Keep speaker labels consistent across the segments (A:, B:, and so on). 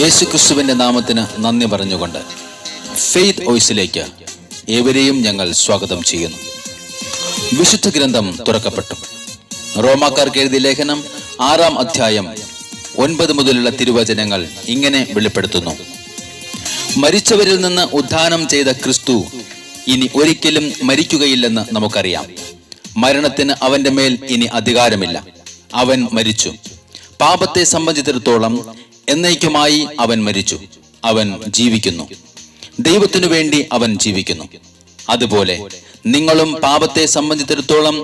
A: യേശുക്രിസ്തുവിന്റെ നാമത്തിന് നന്ദി പറഞ്ഞുകൊണ്ട് ഫെയ്ത്ത് വോയിസിലേക്ക് ഏവരെയും ഞങ്ങൾ സ്വാഗതം ചെയ്യുന്നു. വിശുദ്ധ ഗ്രന്ഥം തുറക്കപ്പെട്ടു. റോമാക്കാർക്ക് എഴുതിയ ലേഖനം 6-ാം അധ്യായം 9 മുതലുള്ള തിരുവചനങ്ങൾ ഇങ്ങനെ വെളിപ്പെടുത്തുന്നു: മരിച്ചവരിൽ നിന്ന് ഉത്ഥാനം ചെയ്ത ക്രിസ്തു ഇനി ഒരിക്കലും മരിക്കുകയില്ലെന്ന് നമുക്കറിയാം. മരണത്തിന് അവന്റെ മേൽ ഇനി അധികാരമില്ല. അവൻ മരിച്ചു. പാപത്തെ സംബന്ധിച്ചിടത്തോളം എന്നേക്കുമായി അവൻ മരിച്ചു. അവൻ ജീവിക്കുന്നു. ദൈവത്തിനു വേണ്ടി അവൻ ജീവിക്കുന്നു. അതുപോലെ നിങ്ങളും പാപത്തെ സംബന്ധിച്ചിടത്തോളം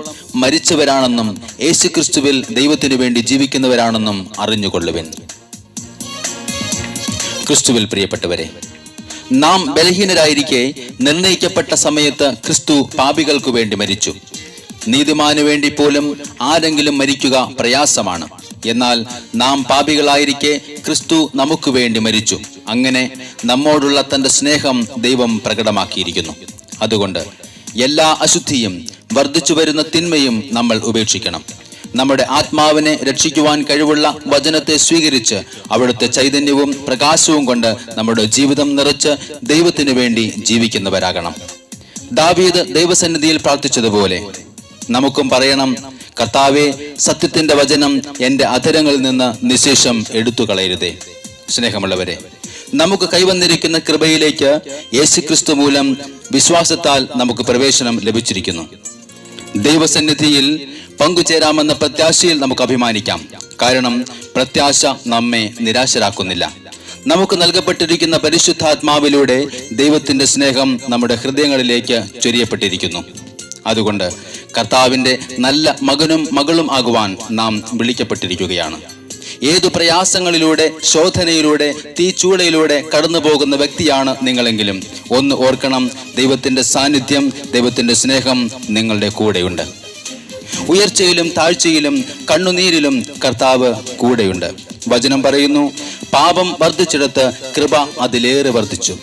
A: മരിച്ചവരാണെന്നും യേശുക്രിസ്തുവിൽ ദൈവത്തിനു വേണ്ടി ജീവിക്കുന്നവരാണെന്നും അറിഞ്ഞുകൊള്ളുവിൻ. ക്രിസ്തുവിൽ പ്രിയപ്പെട്ടവരെ, നാം ബലഹീനരായിരിക്കെ നിർണയിക്കപ്പെട്ട സമയത്ത് ക്രിസ്തു പാപികൾക്കു വേണ്ടി മരിച്ചു. നീതിമാനു വേണ്ടി പോലും ആരെങ്കിലും മരിക്കുക പ്രയാസമാണ്. എന്നാൽ നാം പാപികളായിരിക്കെ ക്രിസ്തു നമുക്ക് വേണ്ടി മരിച്ചു. അങ്ങനെ നമ്മോടുള്ള തന്റെ സ്നേഹം ദൈവം പ്രകടമാക്കിയിരിക്കുന്നു. അതുകൊണ്ട് എല്ലാ അശുദ്ധിയും വർദ്ധിച്ചു വരുന്ന തിന്മയും നമ്മൾ ഉപേക്ഷിക്കണം. നമ്മുടെ ആത്മാവിനെ രക്ഷിക്കുവാൻ കഴിവുള്ള വചനത്തെ സ്വീകരിച്ച് അവിടുത്തെ ചൈതന്യവും പ്രകാശവും കൊണ്ട് നമ്മുടെ ജീവിതം നിറച്ച് ദൈവത്തിനു വേണ്ടി ജീവിക്കുന്നവരാകണം. ദാവീദ് ദൈവസന്നിധിയിൽ പ്രാർത്ഥിച്ചതുപോലെ നമുക്കും പറയണം: കർത്താവേ, സത്യത്തിന്റെ വചനം എന്റെ അധരങ്ങളിൽ നിന്ന് നിശേഷം എടുത്തു കളയരുതേ. സ്നേഹമുള്ളവരെ, നമുക്ക് കൈവന്നിരിക്കുന്ന കൃപയിലേക്ക് യേശുക്രിസ്തു മൂലം വിശ്വാസത്താൽ നമുക്ക് പ്രവേശനം ലഭിച്ചിരിക്കുന്നു. ദൈവസന്നിധിയിൽ പങ്കുചേരാമെന്ന പ്രത്യാശയിൽ നമുക്ക് അഭിമാനിക്കാം. കാരണം പ്രത്യാശ നമ്മെ നിരാശരാക്കുന്നില്ല. നമുക്ക് നൽകപ്പെട്ടിരിക്കുന്ന പരിശുദ്ധാത്മാവിലൂടെ ദൈവത്തിന്റെ സ്നേഹം നമ്മുടെ ഹൃദയങ്ങളിലേക്ക് ചൊരിയപ്പെട്ടിരിക്കുന്നു. അതുകൊണ്ട് കർത്താവിന്റെ നല്ല മകനും മകളും ആകുവാൻ നാം വിളിക്കപ്പെട്ടിരിക്കുകയാണ്. ഏതു പ്രയാസങ്ങളിലൂടെ, ശോധനയിലൂടെ, തീച്ചൂളയിലൂടെ കടന്നു പോകുന്ന വ്യക്തിയാണ് നിങ്ങളെങ്കിലും ഒന്ന് ഓർക്കണം: ദൈവത്തിന്റെ സാന്നിധ്യം, ദൈവത്തിന്റെ സ്നേഹം നിങ്ങളുടെ കൂടെയുണ്ട്. ഉയർച്ചയിലും താഴ്ചയിലും കണ്ണുനീരിലും കർത്താവ് കൂടെയുണ്ട്. വചനം പറയുന്നു: പാപം വർദ്ധിച്ചിടത്ത് കൃപ അതിലേറെ വർദ്ധിച്ചു.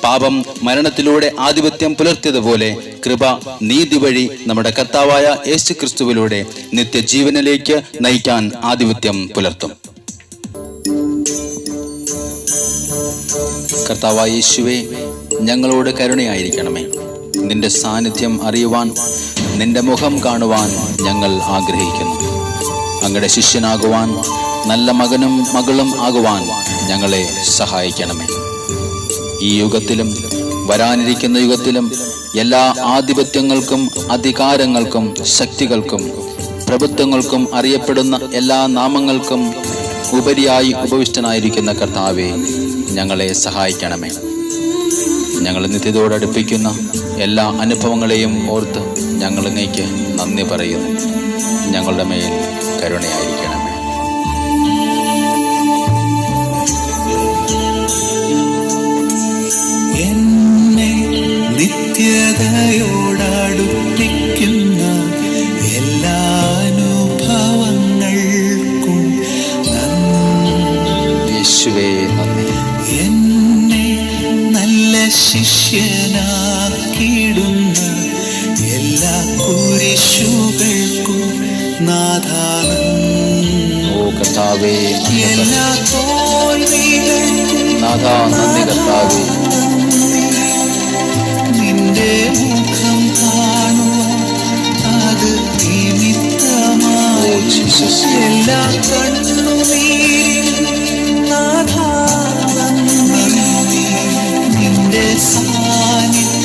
A: പാപം മരണത്തിലൂടെ ആധിപത്യം പുലർത്തിയതുപോലെ കൃപ നീതി വഴി നമ്മുടെ കർത്താവായ യേശുക്രിസ്തുവിലൂടെ നിത്യജീവനിലേക്ക് നയിക്കാൻ ആധിപത്യം പുലർത്തും. കർത്താവായ യേശുവേ, ഞങ്ങളോട് കരുണയായിരിക്കണമേ. നിന്റെ സാന്നിധ്യം അറിയുവാൻ, നിന്റെ മുഖം കാണുവാൻ ഞങ്ങൾ ആഗ്രഹിക്കുന്നു. അങ്ങയുടെ ശിഷ്യനാകുവാൻ, നല്ല മകനും മകളും ആകുവാൻ ഞങ്ങളെ സഹായിക്കണമേ. ഈ യുഗത്തിലും വരാനിരിക്കുന്ന യുഗത്തിലും എല്ലാ ആധിപത്യങ്ങൾക്കും അധികാരങ്ങൾക്കും ശക്തികൾക്കും പ്രഭുത്വങ്ങൾക്കും അറിയപ്പെടുന്ന എല്ലാ നാമങ്ങൾക്കും ഉപരിയായി ഉപവിഷ്ടനായിരിക്കുന്ന കർത്താവെ, ഞങ്ങളെ സഹായിക്കണമേ. ഞങ്ങൾ നിത്യതയോട് അടുപ്പിക്കുന്ന എല്ലാ അനുഭവങ്ങളെയും ഓർത്ത് ഞങ്ങൾ അങ്ങേക്ക് നന്ദി പറയുന്നു. ഞങ്ങളുടെ മേൽ കരുണയായിരിക്കണമേ.
B: നിത്യതയോടടുപ്പിക്കുന്ന എല്ലാ അനുഭവങ്ങൾക്കും
A: യേശുവേ നന്ദി.
B: എന്നെ നല്ല ശിഷ്യനാക്കിയിടുന്ന എല്ലാ കുരിശുകൾക്കും നാഥാനന്ദി.
A: ഓ കർത്താവേ,
B: എല്ലാ തോൽവികൾക്കും
A: നാഥാ നന്ദി. കർത്താവേ,
B: നിന്റെ മുഖം കാണുവാൻ അത് നിമിത്തമായി എല്ലാ കണ്ണുനീരിലും നിന്റെ സാന്നിധ്യമറിയാൻ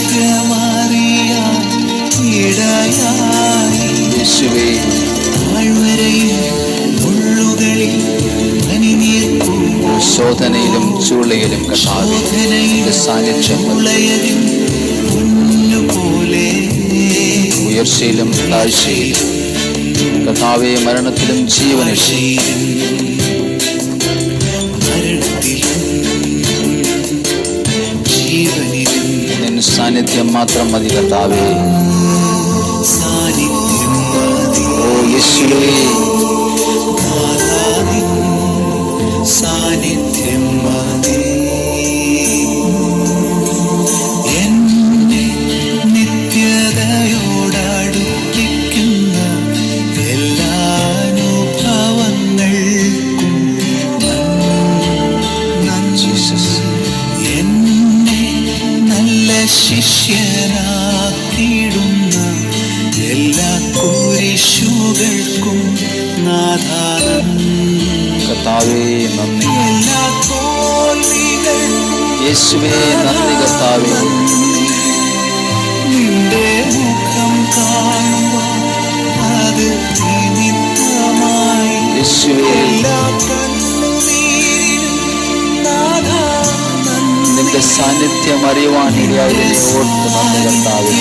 B: ഇടയായി.
A: യേശുവേ,
B: താഴ്വരയിൽ മുള്ളുകളിൽ
A: ശോധനയിലും ചൂളയിലും കർത്താവേ സാന്നിധ്യം, ഉയർച്ചയിലും താഴ്ചയിലും കർത്താവേ, മരണത്തിലും ജീവനിലും നിൻ സാന്നിധ്യം മാത്രം മതി കർത്താവേ. ഓ യേശുവേ,
B: സാന്നിധ്യം മതി. നിത്യതയോടടുപ്പിക്കുന്ന എല്ലാ അനുഭവങ്ങൾക്കും നന്ദി. ശിഷ്യനാക്കിടുന്ന എല്ലാ കുരിശുകൾക്കും നാഥാനം.
A: കർത്താവേ നന്ദി.
B: എല്ലാ തോൽവികൾക്കും
A: യേശുവേ നന്ദി കർത്താവേ.
B: നിന്റെ മുഖം കാണുവാൻ അത് നിമിത്തമായി
A: യേശുവേ
B: എല്ലാ കണ്ണുനീരിനും നാഥാ നന്ദി.
A: നിന്റെ സാന്നിധ്യം അറിയുവാൻ ഇടയായതിനെ ഓർത്ത് നന്ദി കർത്താവേ.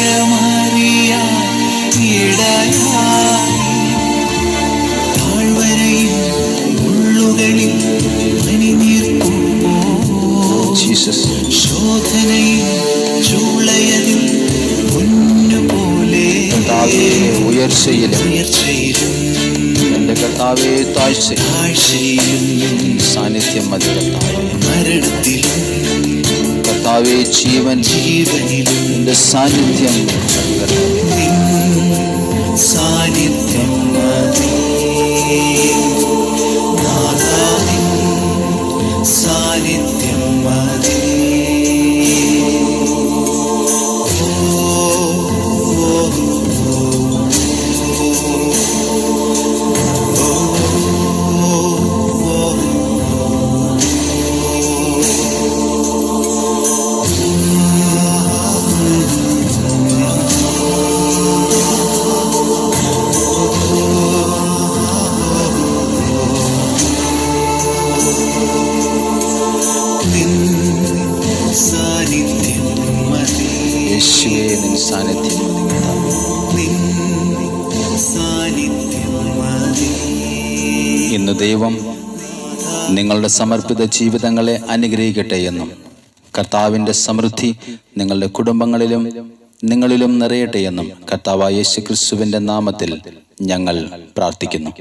A: ജീസസ്.
B: ശോധനയിൽ ചൂളയതിൽ പൊന്നുപോലെ
A: കർത്താവേ ഉയർച്ചയിലും എന്റെ കർത്താവേ
B: താഴ്ചയിലും
A: സാന്നിധ്യം മതി കർത്താവേ.
B: മരണത്തിലും
A: കർത്താവേ ജീവനിലും എന്റെ സാന്നിധ്യം മതി കർത്താവേ.
B: സാന്നിധ്യം മതി നാഥാ, നിൻ സാന്നിധ്യം മതി.
A: യേശുവേ നിൻ സാന്നിധ്യം മതി. ഇന്ന് ദൈവം നിങ്ങളുടെ സമർപ്പിത ജീവിതങ്ങളെ അനുഗ്രഹിക്കട്ടെ എന്നും കർത്താവിൻ്റെ സമൃദ്ധി നിങ്ങളുടെ കുടുംബങ്ങളിലും നിങ്ങളിലും നിറയട്ടെ എന്നും കർത്താവായ യേശു ക്രിസ്തുവിൻ്റെ നാമത്തിൽ ഞങ്ങൾ പ്രാർത്ഥിക്കുന്നു.